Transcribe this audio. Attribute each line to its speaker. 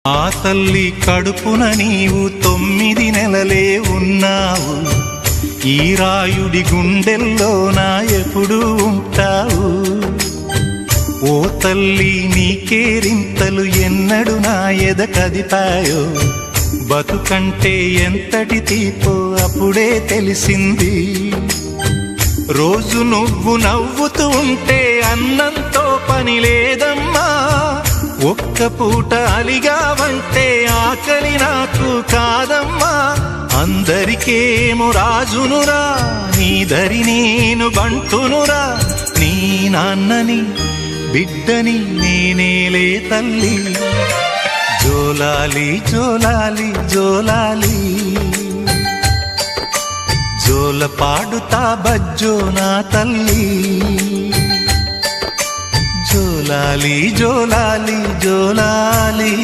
Speaker 1: ఆ తల్లి కడుపున నీవు 9 నెలలే ఉన్నావు. ఈ రాయుడి గుండెల్లోనా ఎప్పుడు ఉంటావు. ఓ తల్లి నీకేరింతలు ఎన్నడు నా ఎద కదిపాయో. బతుకంటే ఎంతటి తీపో అప్పుడే తెలిసింది. రోజు నువ్వు నవ్వుతూ ఉంటే అన్నంతో పని లేదమ్మా. ఒక్క పూట అలిగావంటే ఆకలి నాకు కాదమ్మా. అందరికేమో రాజునురా, నీ దరి నేను బంటునురా. నీ నాన్నని బిడ్డని నేనేలే తల్లి. జోలాలి జోలాలి జోలాలి, జోల పాడుతా బజ్జో నా తల్లి. జోలాలి జోలాలి జోలాలి.